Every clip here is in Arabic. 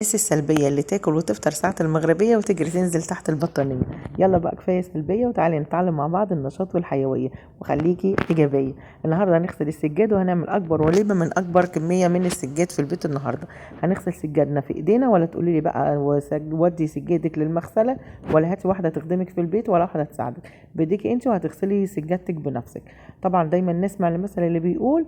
الناس السلبية اللي تاكل وتفطر ساعة المغربية وتجري تنزل تحت البطانية. يلا بقى كفاية سلبية وتعالي نتعلم مع بعض النشاط والحيوية وخليكي إيجابية. النهاردة هنغسل السجاد وهنعمل أكبر وليمة من أكبر كمية من السجاد في البيت. النهاردة هنغسل سجادنا في إيدينا، ولا تقولي لي بقى ودي سجادك للمغسلة، ولا هاتي واحدة تخدمك في البيت ولا واحدة تساعدك، بديكي انت وهتغسلي سجادتك بنفسك. طبعا دايما نسمع المثل اللي بيقول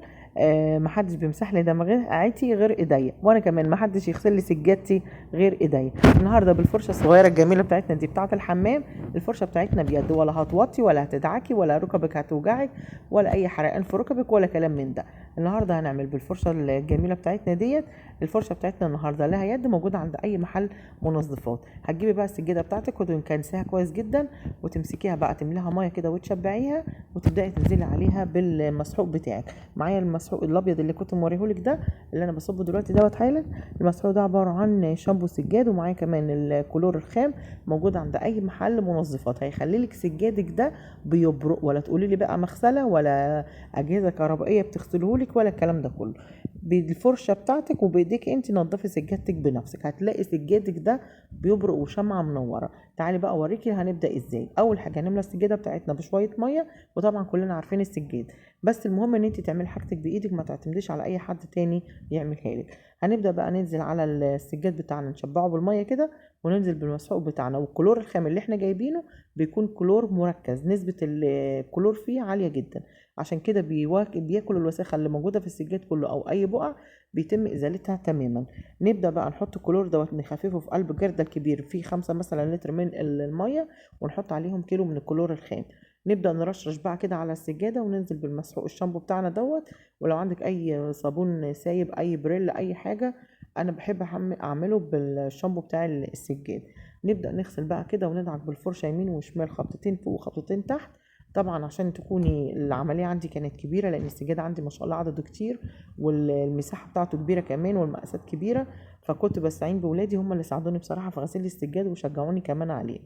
محدش بيمسح لي دماغي غير ايديا، وانا كمان محدش يغسل لي سجادتي غير ايديا. النهارده بالفرشه الصغيره الجميله بتاعتنا دي بتاعه الحمام، الفرشه بتاعتنا بيد، ولا هتوطي ولا هتدعكي ولا ركبك هتوجعك ولا اي حرقان في ركبك ولا كلام من ده. النهارده هنعمل بالفرشه الجميله بتاعتنا ديت. الفرشه بتاعتنا النهارده لها يد، موجوده عند اي محل منظفات. هتجيبي بقى السجاده بتاعتك وتنكنسيها كويس جدا، وتمسكيها بقى تمليها ميه كده وتشبعيها، وتبداي تنزلي عليها بالمسحوق بتاعك. معايا المسحوق الابيض اللي كنت موريهولك ده اللي انا بصبه دلوقتي دوت حالا. المسحوق ده عباره عن شامبو سجاد، ومعايا كمان الكلور الخام موجود عند اي محل منظفات. هيخليلك سجادك ده بيبرق، ولا تقولي لي بقى مغسله ولا اجهزه كهربائيه بتغسلهولك ولا الكلام ده كله. بالفرشه بتاعتك وبايديك انت نضفي سجادتك بنفسك، هتلاقي سجادك ده بيبرق وشمعه منوره. تعالي بقى اوريكي هنبدا ازاي. اول حاجه هنملى السجاده بتاعتنا بشويه ميه، وطبعا كلنا عارفين السجاد، بس المهم ان انت تعملي حاجتك بايدك، ما تعتمديش على اي حد تاني يعملها لك. هنبدا بقى ننزل على السجاد بتاعنا، نشبعه بالميه كده، وننزل بالمسحوق بتاعنا. والكلور الخام اللي احنا جايبينه بيكون كلور مركز، نسبه الكلور فيه عاليه جدا، عشان كده بياكل الوساخه اللي موجوده في السجاد كله، او اي بقع بيتم ازالتها تماما. نبدا بقى نحط الكلور دوت، نخففه في قلب جردل كبير فيه 5 مثلا لتر من الميه، ونحط عليهم كيلو من الكلور الخام. نبدأ نرشرش بقى كده على السجادة، وننزل بالمسحوق الشامبو بتاعنا دوت. ولو عندك اي صابون سايب، اي بريل، اي حاجة، انا بحب اعمله بالشامبو بتاع السجاد. نبدأ نغسل بقى كده وندعك بالفرشة يمين وشمال، خبطتين فوق وخبطتين تحت. طبعا عشان تكوني العملية عندي كانت كبيرة، لان السجاد عندي ما شاء الله عدده كتير، والمساحة بتاعته كبيرة كمان، والمقاسات كبيرة، فكنت بستعين بولادي هم اللي ساعدوني بصراحة في غسيل السجاد وشجعوني كمان عليه.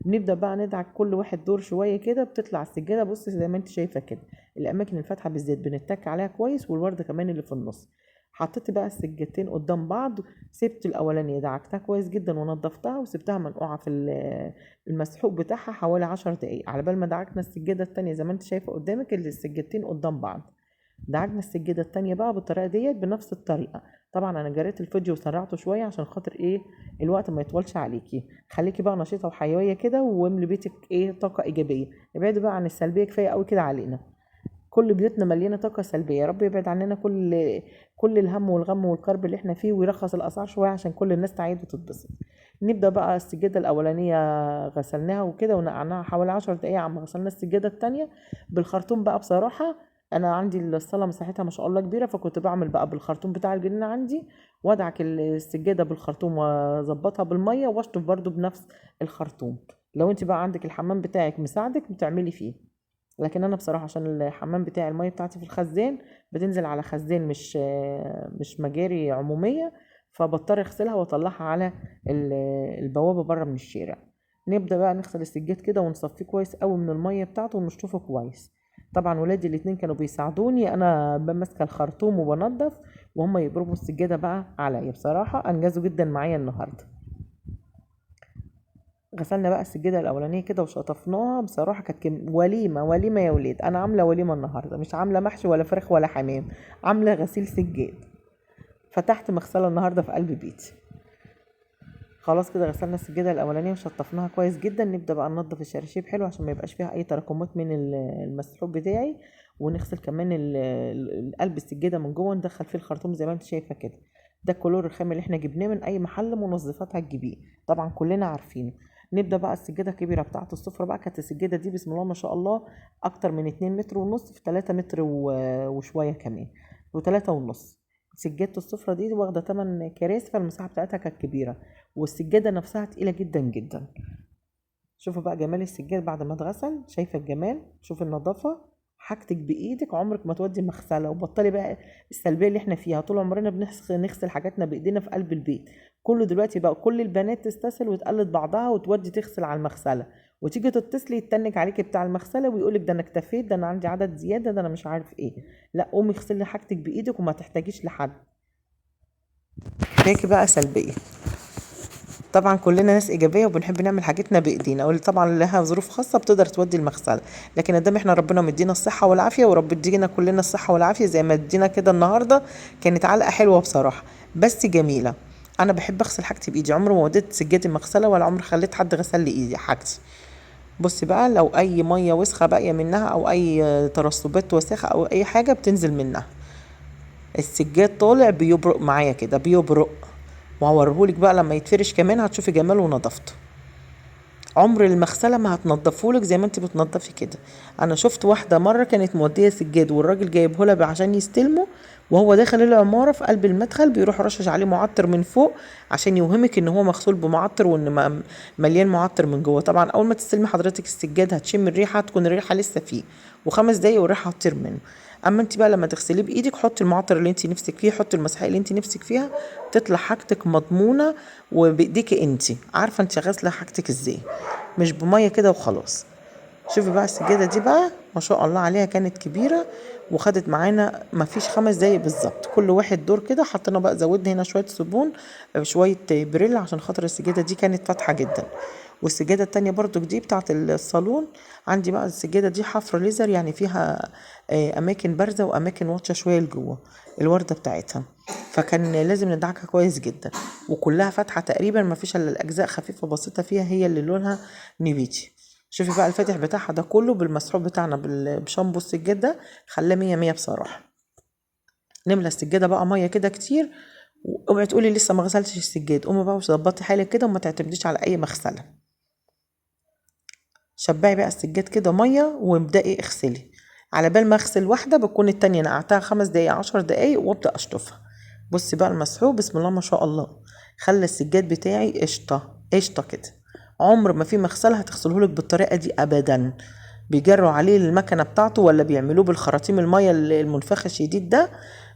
بنبدأ بقى ندعك كل واحد دور شوية كده، بتطلع السجادة بص زي ما انت شايفة كده. الأماكن الفاتحة بالذات بنتك عليها كويس، والوردة كمان اللي في النص. حطيت بقى السجادتين قدام بعض، سبت الأولانية دعكتها كويس جدا ونضفتها، وسبتها منقوعة في المسحوق بتاعها حوالي 10 دقايق، على بال ما دعكنا السجادة التانية زي ما انت شايفة قدامك السجادتين قدام بعض. دعكنا السجادة التانية بقى بالطريقة ديت بنفس الطريقة. طبعا انا جريت الفيديو وسرعته شوية عشان خاطر ايه الوقت ما يطولش عليكي. خليكي بقى نشيطة وحيوية كده، واملي بيتك ايه طاقة ايجابية. ابعدي بقى عن السلبية، كفاية قوي كده علينا. كل بيوتنا مليانة طاقة سلبية. يا رب يبعد عننا كل الهم والغم والكرب اللي احنا فيه، ويرخص الاسعار شوية عشان كل الناس تعيد وتتبسط. نبدأ بقى السجادة الأولانية غسلناها وكده ونقعناها حوالي 10 دقايق عما غسلنا السجادة التانية بالخرطوم بقى. بصراحة أنا عندي الصالة مساحتها ما شاء الله كبيرة، فكنت بعمل بقى بالخرطوم بتاع الجنينة عندي، وادعك السجادة بالخرطوم واظبطها بالمية، واشطف برضو بنفس الخرطوم. لو انت بقى عندك الحمام بتاعك مساعدك بتعملي فيه، لكن انا بصراحه عشان الحمام بتاعي الميه بتاعتي في الخزان بتنزل على خزان، مش مجاري عموميه، فبضطر اغسلها واطلعها على البوابه بره من الشارع. نبدا بقى نغسل السجاد كده ونصفيه كويس قوي من الميه بتاعته ونشطفه كويس. طبعا ولادي الاتنين كانوا بيساعدوني، انا ماسكه الخرطوم وبنضف، وهم يضربوا السجاده بقى عليا. بصراحه انجزوا جدا معايا النهارده. غسلنا بقى السجادة الأولانية كده وشطفناها. بصراحة كانت وليمة يا ولاد. أنا عاملة وليمة النهاردة، مش عاملة محشي ولا فراخ ولا حمام، عاملة غسيل سجاد. فتحت مغسلة النهاردة في قلب بيتي. خلاص كده غسلنا السجادة الأولانية وشطفناها كويس جدا. نبدأ بقى ننضف الشراشيب حلو عشان ما يبقاش فيها أي تراكمات من المسحوق بتاعي. ونغسل كمان قلب السجادة من جوه، ندخل فيه الخرطوم زي ما انت شايفة كده. ده الكلور الخام اللي احنا جبناه من أي محل منظفات هتجيبيه، طبعا كلنا عارفينه. نبدأ بقى السجادة الكبيرة بتاعة السفرة بقى. كانت السجادة دي بسم الله ما شاء الله أكتر من 2 متر ونص في 3 متر وشوية كمان، و3 ونص. سجادة السفرة دي واخدة 8 كراسي، فالمساحة بتاعتها كانت كبيرة، والسجادة نفسها تقيلة جدا جدا. شوفوا بقى جمال السجاد بعد ما اتغسل، شايفة الجمال، شوفي النظافة. حاجتك بإيدك عمرك ما تودي مغسلة. وبطلي بقى السلبية اللي احنا فيها طول عمرنا نغسل حاجاتنا بإيدينا في قلب البيت. كله دلوقتي بقى كل البنات تستسهل وتقلد بعضها وتودي تغسل على المغسلة، وتيجي تتصلي يتنك عليكي بتاع المغسلة ويقولك ده انا اكتفيت، ده انا عندي عدد زيادة، ده انا مش عارف ايه. لا، قومي اغسلي حاجتك بإيدك وما تحتاجيش لحد. كفاكي بقى سلبية. طبعا كلنا ناس ايجابيه وبنحب نعمل حاجتنا بايدينا، واللي طبعا لها ظروف خاصه بتقدر تودي المغسله، لكن قدام احنا ربنا مدينا الصحه والعافيه، ورب يدينا كلنا الصحه والعافيه زي ما ادينا كده النهارده. كانت علقه حلوه بصراحه بس جميله. انا بحب اغسل حاجتي بايدي، عمري ما وديت سجادي مغسله ولا عمري خليت حد غسل لي ايدي حاجتي. بصي بقى، لو اي ميه وسخه باقيه منها او اي ترسبات وساخه او اي حاجه بتنزل منها، السجاد طالع بيبرق معايا كده بيبرق. وهوريهولك بقى لما يتفرش كمان هتشوفي جماله ونظافته. عمر المغسله ما هتنضفهولك زي ما انت بتنضفي كده. انا شفت واحده مره كانت موديه سجاد والراجل جايبه لها عشان يستلمه، وهو داخل العماره في قلب المدخل بيروح رشش عليه معطر من فوق عشان يوهمك ان هو مغسول بمعطر وان مليان معطر من جوه. طبعا اول ما تستلمي حضرتك السجاد هتشم الريحه، تكون الريحه لسه فيه، وخمس دقايق والريحه هتطير منه. اما انت بقى لما تغسليه بايدك حطي المعطر اللي انت نفسك فيه، حطي المسحوق اللي انت نفسك فيها، تطلع حاجتك مضمونه وبايديكي انت عارفه انت غاسله حاجتك ازاي، مش بميه كده وخلاص. شوفي بقى السجاده دي بقى ما شاء الله عليها كانت كبيره، وخدت معانا ما فيش 5 دقايق بالظبط، كل واحد دور كده. حطينا بقى زودنا هنا شويه صابون شويه بريل عشان خاطر السجاده دي كانت فاتحه جدا. والسجاده التانية برضو دي بتاعت الصالون. عندي بقى السجاده دي حفره ليزر، يعني فيها اماكن بارزه واماكن واطيه شويه لجوه الورده بتاعتها، فكان لازم ندعكها كويس جدا. وكلها فاتحه تقريبا، ما فيش الا الاجزاء خفيفه بسيطه فيها هي اللي لونها نبيتي. شوفي بقى الفاتح بتاعها ده كله بالمسحوق بتاعنا بشامبو السجاد ده خلاه مية مية بصراحه. نملى السجاده بقى ميه كده كتير، واوعي تقولي لسه ما غسلتش السجاد، قومي بقى وظبطي حالك كده وما تعتمديش على اي مغسله. شبعي بقى السجاد كده ميه وابدأي اغسلي. على بال ما اغسل واحده بكون التانية نقعتها 5 دقايق 10 دقايق وابدأ اشطفها. بصي بقى المسحوق بسم الله ما شاء الله خلى السجاد بتاعي قشطه قشطه كده. عمر ما في مغسله هتغسلهولك بالطريقه دي ابدا. بيجروا عليه المكنه بتاعته ولا بيعملوه بالخراطيم الميه المنفخه الشديد ده،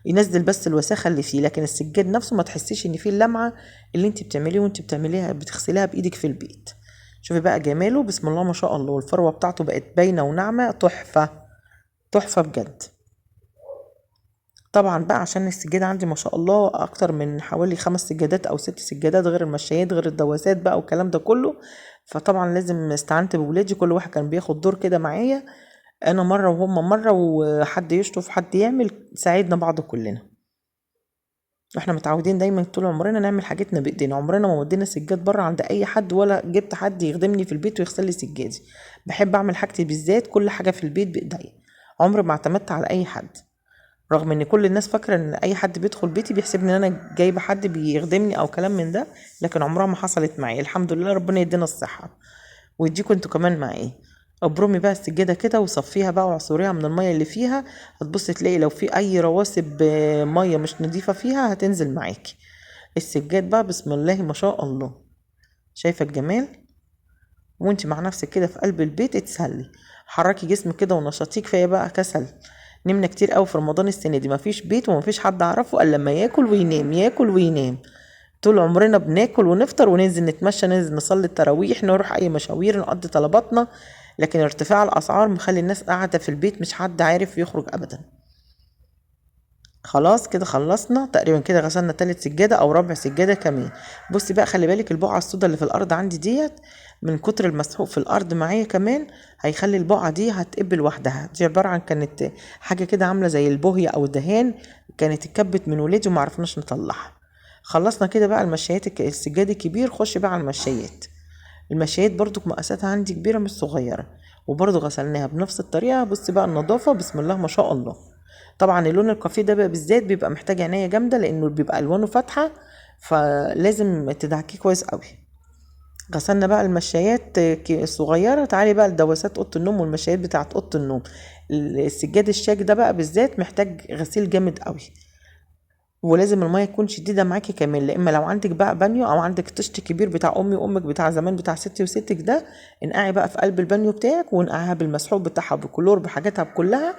ينزل بس الوساخه اللي فيه، لكن السجاد نفسه ما تحسيش ان فيه اللمعه اللي انت بتعمليه وانت بتعمليها بتغسليها بايدك في البيت. شوفي بقى جماله بسم الله ما شاء الله، والفروه بتاعته بقت باينه وناعمه تحفه تحفه بجد. طبعا بقى عشان السجاد عندي ما شاء الله اكتر من حوالي 5 سجادات او 6 سجادات غير المشايات غير الدواسات بقى والكلام ده كله، فطبعا لازم استعنت بولادي، كل واحد كان بياخد دور كده معايا، انا مره وهم مره، وحد يشطف حد يعمل، ساعدنا بعض كلنا. احنا متعودين دايما طول عمرنا نعمل حاجتنا بايدينا، عمرنا ما ودينا سجاد بره عند اي حد ولا جبت حد يخدمني في البيت ويغسل لي سجادي. بحب اعمل حاجتي بالذات، كل حاجه في البيت بايديا، عمري ما اعتمدت على اي حد. رغم ان كل الناس فاكره ان اي حد بيدخل بيتي بيحسبني ان انا جايبه حد بيخدمني او كلام من ده، لكن عمرها ما حصلت معي الحمد لله، ربنا يدينا الصحه ويديكوا انتوا كمان معايا. ابرمي بقى السجاده كده وصفيها بقى وعصوريها من الميه اللي فيها، هتبصي تلاقي لو في اي رواسب ميه مش نظيفه فيها هتنزل معاكي. السجاد بقى بسم الله ما شاء الله، شايفه الجمال. وانت مع نفسك كده في قلب البيت اتسلي، حركي جسمك كده ونشاطيه، كفايه بقى كسل. نمنا كتير قوي في رمضان السنه دي، مفيش بيت ومفيش حد اعرفه الا لما ياكل وينام ياكل وينام. طول عمرنا بناكل ونفطر وننزل نتمشى، ننزل نصلي التراويح، نروح اي مشاوير، نقضي طلباتنا، لكن ارتفاع الاسعار مخلي الناس قاعده في البيت مش حد عارف يخرج ابدا. خلاص كده خلصنا تقريبا، كده غسلنا تالت سجادة او ربع سجادة كمان. بصي بقى خلي بالك البقعة السوداء اللي في الارض عندي ديت من كتر المسحوق في الارض معايا كمان هيخلي البقعة دي هتقب لوحدها. دي عبارة عن كانت حاجة كده عاملة زي البوهية او الدهان، كانت اتكبت من ولادي ومعرفناش نطلعها. خلصنا كده بقى المشايات السجاد الكبير، خش بقى على المشايات. المشايات برضو مقاساتها عندي كبيرة مش صغيرة، وبرضو غسلناها بنفس الطريقة. بصي بقى النظافة بسم الله ما شاء الله. طبعا اللون الكافيه ده بقى بالذات بيبقى محتاج عناية جامدة لانه بيبقى الوانه فاتحة، فلازم تدعكيه كويس قوي. غسلنا بقى المشايات الصغيرة، تعالي بقى لدواسات اوضه النوم والمشايات بتاعت اوضه النوم. السجاد الشاك ده بقى بالذات محتاج غسيل جامد قوي، ولازم الميه تكون شديده معاكي كمان، لا اما لو عندك بقى بانيو او عندك طشت كبير بتاع امي وامك بتاع زمان بتاع ستي وستك ده، انقعي بقى في قلب البانيو بتاعك وانقعيها بالمسحوق بتاعها بكلور بحاجاتها بكلها،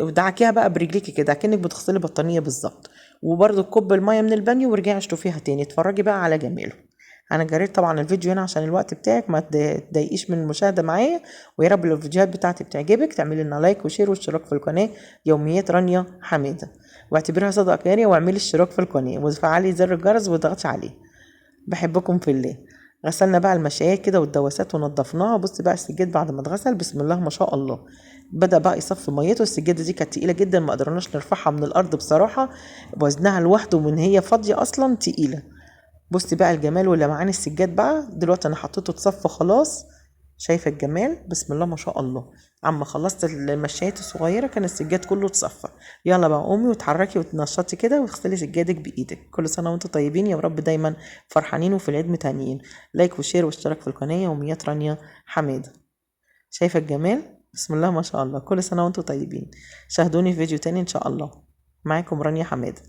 ودعكيها بقى برجليكي كده كأنك بتغسلي بطانيه بالظبط. وبرده كوب الميه من البانيو ورجعي اشطفيها تاني، اتفرجي بقى على جماله. انا جريت طبعا الفيديو هنا عشان الوقت بتاعك ما تضايقيش من المشاهده معايا، ويا رب لو الفيديوهات بتاعتي بتعجبك تعملي لنا لايك وشير واشتراك في القناه يوميات رانيا حماده، واعتبرها صدقه جاريه، واعملي اشتراك في القناه وفعلي زر الجرس وضغطي عليه. بحبكم في الله. غسلنا بقى المشايات كده والدواسات ونضفناها. بص بقى السجاد بعد ما اتغسل بسم الله ما شاء الله بدأ بقى يصفي ميته. السجادة دي كانت تقيلة جدا، ما قدرناش نرفعها من الأرض بصراحة، وزنها لوحده من هي فاضية أصلا تقيلة. بصي بقى الجمال واللمعان السجاد بقى دلوقتي انا حطيته اتصفى خلاص. شايفه الجمال بسم الله ما شاء الله. عما خلصت المشايات الصغيره كان السجاد كله اتصفى. يلا بقى قومي وتحركي وتنشطي كده واغسلي سجادك بايدك. كل سنه وانتم طيبين يا رب، دايما فرحانين وفي العيد متهنيين. لايك وشير واشتراك في القناه. يوميات رانيا حماده. شايفه الجمال بسم الله ما شاء الله. كل سنه وانتم طيبين. شاهدوني في فيديو تاني ان شاء الله. معاكم رانيا حماده.